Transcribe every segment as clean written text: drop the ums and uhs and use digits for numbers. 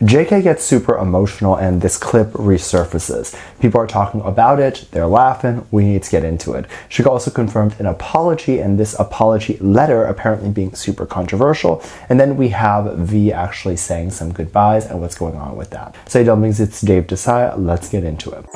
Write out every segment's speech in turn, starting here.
JK gets super emotional and this clip resurfaces. People are talking about it, they're laughing, we need to get into it. Suga also confirmed an apology, and this apology letter apparently being super controversial. And then we have V actually saying some goodbyes and what's going on with that. So Dumplings, it's Dave Desai, let's get into it.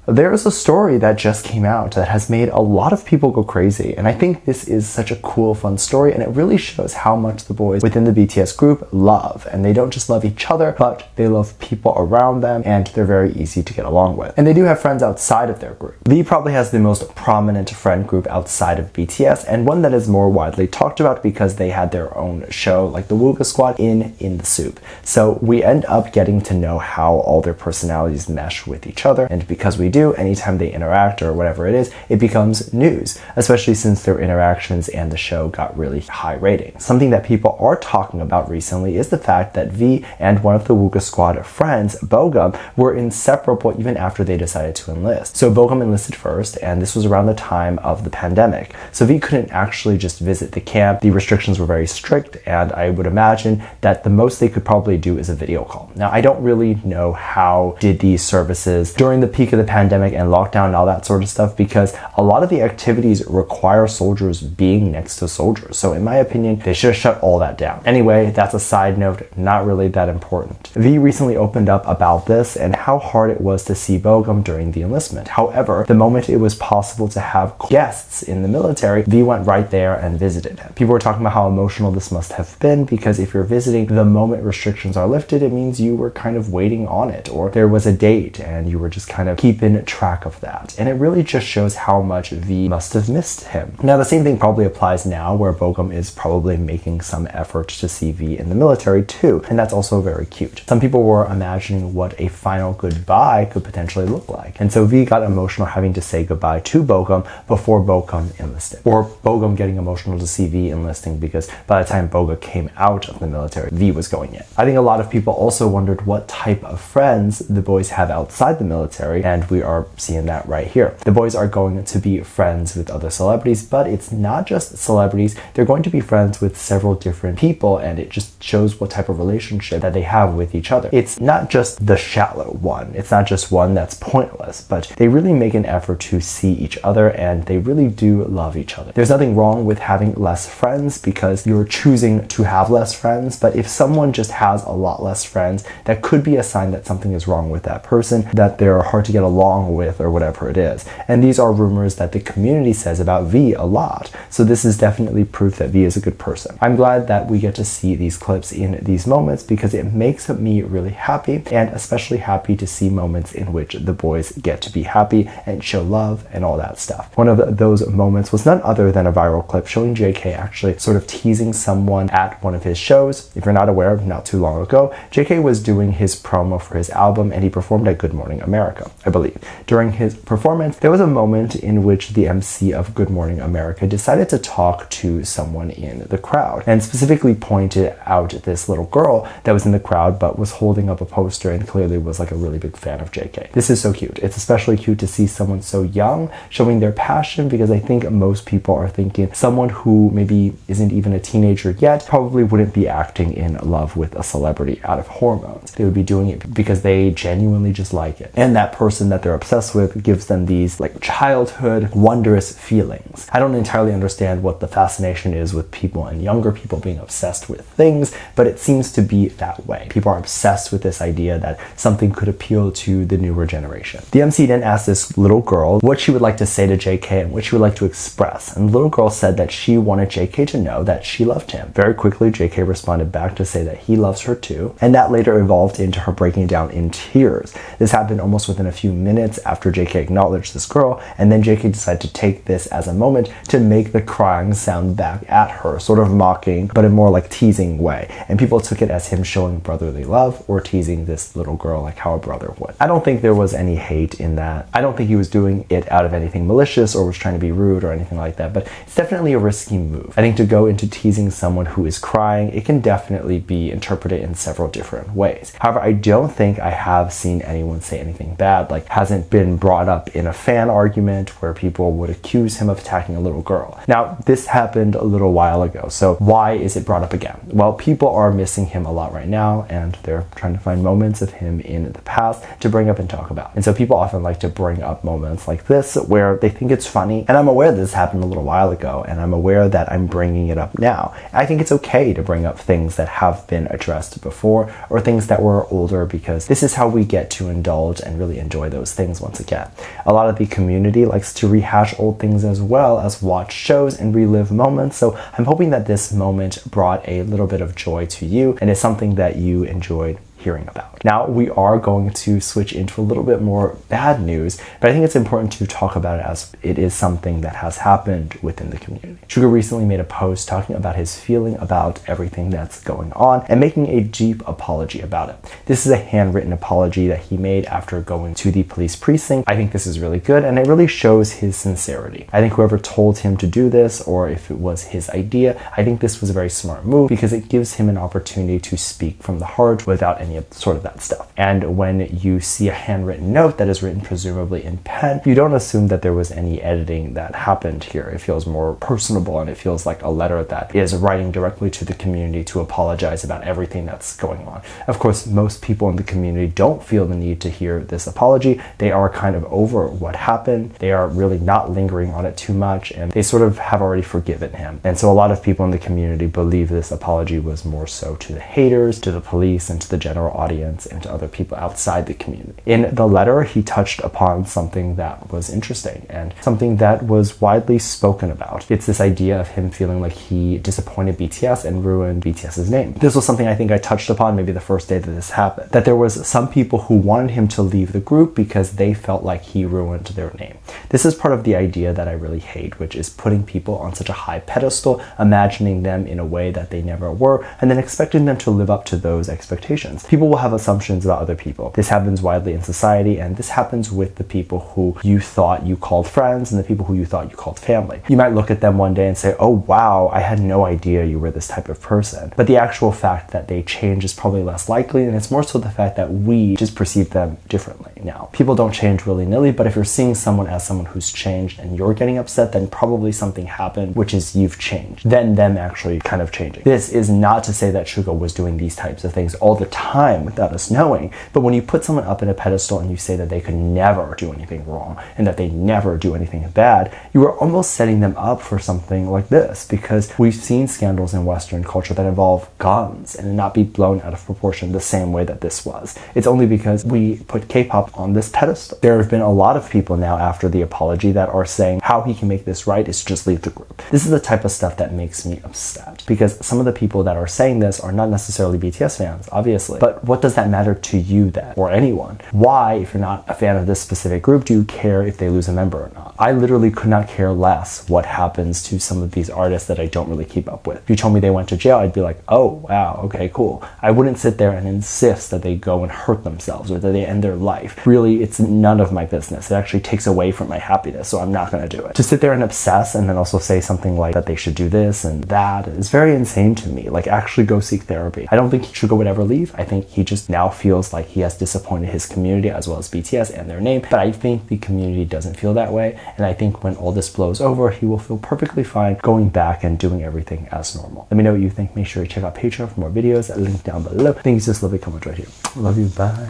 There's a story that just came out that has made a lot of people go crazy, and I think this is such a cool, fun story, and it really shows how much the boys within the BTS group love, and they don't just love each other, but they love people around them, and they're very easy to get along with. And they do have friends outside of their group. V probably has the most prominent friend group outside of BTS, and one that is more widely talked about because they had their own show, like the Suga Squad, in the Soup. So we end up getting to know how all their personalities mesh with each other, and because we do, anytime they interact or whatever it is, it becomes news, especially since their interactions and the show got really high ratings. Something that people are talking about recently is the fact that V and one of the Suga Squad friends, Bogum, were inseparable even after they decided to enlist. So Bogum enlisted first, and this was around the time of the pandemic. So V couldn't actually just visit the camp. The restrictions were very strict, and I would imagine that the most they could probably do is a video call. Now, I don't really know how did these services during the peak of the pandemic and lockdown and all that sort of stuff, because a lot of the activities require soldiers being next to soldiers. So in my opinion, they should have shut all that down. Anyway, that's a side note, not really that important. V recently opened up about this and how hard it was to see Bogum during the enlistment. However, the moment it was possible to have guests in the military, V went right there and visited him. People were talking about how emotional this must have been, because if you're visiting the moment restrictions are lifted, it means you were kind of waiting on it, or there was a date and you were just kind of keeping track of that. And it really just shows how much V must have missed him. Now, the same thing probably applies now, where Bogum is probably making some effort to see V in the military too, and that's also very cute. Some people were imagining what a final goodbye could potentially look like, and so V got emotional having to say goodbye to Bogum before Bogum enlisted, or Bogum getting emotional to see V enlisting, because by the time Bogum came out of the military, V was going in. I think a lot of people also wondered what type of friends the boys have outside the military, and we are seeing that right here. The boys are going to be friends with other celebrities, but it's not just celebrities. They're going to be friends with several different people, and it just shows what type of relationship that they have with each other. It's not just the shallow one. It's not just one that's pointless, but they really make an effort to see each other, and they really do love each other. There's nothing wrong with having less friends because you're choosing to have less friends, but if someone just has a lot less friends, that could be a sign that something is wrong with that person, that they're hard to get along with or whatever it is. And these are rumors that the community says about V a lot. So this is definitely proof that V is a good person. I'm glad that we get to see these clips in these moments because it makes me really happy, and especially happy to see moments in which the boys get to be happy and show love and all that stuff. One of those moments was none other than a viral clip showing JK actually sort of teasing someone at one of his shows. If you're not aware, not too long ago, JK was doing his promo for his album, and he performed at Good Morning America, I believe. During his performance, there was a moment in which the MC of Good Morning America decided to talk to someone in the crowd, and specifically pointed out this little girl that was in the crowd but was holding up a poster and clearly was like a really big fan of JK. This is so cute. It's especially cute to see someone so young showing their passion, because I think most people are thinking someone who maybe isn't even a teenager yet probably wouldn't be acting in love with a celebrity out of hormones. They would be doing it because they genuinely just like it, and that person that they're obsessed with gives them these like childhood wondrous feelings. I don't entirely understand what the fascination is with people and younger people being obsessed with things, but it seems to be that way. People are obsessed with this idea that something could appeal to the newer generation. The MC then asked this little girl what she would like to say to JK and what she would like to express, and the little girl said that she wanted JK to know that she loved him. Very quickly, JK responded back to say that he loves her too, and that later evolved into her breaking down in tears. This happened almost within a few minutes after JK acknowledged this girl, and then JK decided to take this as a moment to make the crying sound back at her, sort of mocking, but in more like teasing way. And people took it as him showing brotherly love or teasing this little girl like how a brother would. I don't think there was any hate in that. I don't think he was doing it out of anything malicious or was trying to be rude or anything like that, but it's definitely a risky move. I think to go into teasing someone who is crying, it can definitely be interpreted in several different ways. However, I don't think I have seen anyone say anything bad, like has hasn't been brought up in a fan argument where people would accuse him of attacking a little girl. Now, this happened a little while ago, so why is it brought up again? Well, people are missing him a lot right now, and they're trying to find moments of him in the past to bring up and talk about. And so people often like to bring up moments like this where they think it's funny, and I'm aware this happened a little while ago, and I'm aware that I'm bringing it up now. I think it's okay to bring up things that have been addressed before, or things that were older, because this is how we get to indulge and really enjoy those things once again. A lot of the community likes to rehash old things as well as watch shows and relive moments, so I'm hoping that this moment brought a little bit of joy to you and is something that you enjoyed hearing about. Now we are going to switch into a little bit more bad news, but I think it's important to talk about it as it is something that has happened within the community. Suga recently made a post talking about his feeling about everything that's going on and making a deep apology about it. This is a handwritten apology that he made after going to the police precinct. I think this is really good, and it really shows his sincerity. I think whoever told him to do this, or if it was his idea, I think this was a very smart move because it gives him an opportunity to speak from the heart without any sort of that stuff. And when you see a handwritten note that is written presumably in pen, you don't assume that there was any editing that happened here. It feels more personable, and it feels like a letter that is writing directly to the community to apologize about everything that's going on. Of course, most people in the community don't feel the need to hear this apology. They are kind of over what happened. They are really not lingering on it too much, and they sort of have already forgiven him. And so a lot of people in the community believe this apology was more so to the haters, to the police, and to the general audience, and to other people outside the community. In the letter, he touched upon something that was interesting and something that was widely spoken about. It's this idea of him feeling like he disappointed BTS and ruined BTS's name. This was something I think I touched upon maybe the first day that this happened, that there was some people who wanted him to leave the group because they felt like he ruined their name. This is part of the idea that I really hate, which is putting people on such a high pedestal, imagining them in a way that they never were, and then expecting them to live up to those expectations. People will have assumptions about other people. This happens widely in society, and this happens with the people who you thought you called friends and the people who you thought you called family. You might look at them one day and say, oh wow, I had no idea you were this type of person. But the actual fact that they change is probably less likely, and it's more so the fact that we just perceive them differently. Now, people don't change willy-nilly, but if you're seeing someone as someone who's changed and you're getting upset, then probably something happened, which is you've changed, then them actually kind of changing. This is not to say that Suga was doing these types of things all the time without us knowing, but when you put someone up in a pedestal and you say that they could never do anything wrong and that they never do anything bad, you are almost setting them up for something like this, because we've seen scandals in Western culture that involve guns and not be blown out of proportion the same way that this was. It's only because we put K-pop on this pedestal. There have been a lot of people now after the apology that are saying how he can make this right is to just leave the group. This is the type of stuff that makes me upset, because some of the people that are saying this are not necessarily BTS fans, obviously, but what does that matter to you then, or anyone? Why, if you're not a fan of this specific group, do you care if they lose a member or not? I literally could not care less what happens to some of these artists that I don't really keep up with. If you told me they went to jail, I'd be like, oh wow, okay, cool. I wouldn't sit there and insist that they go and hurt themselves or that they end their life. Really, it's none of my business. It actually takes away from my happiness, so I'm not going to do it. To sit there and obsess and then also say something like that they should do this and that is very insane to me. Like, actually go seek therapy. I don't think Suga would ever leave. I think he just now feels like he has disappointed his community as well as BTS and their name, but I think the community doesn't feel that way, and I think when all this blows over, he will feel perfectly fine going back and doing everything as normal. Let me know what you think. Make sure you check out Patreon for more videos. Link down below. Thank you, sis. Love you. Comment right here. Love you. Bye.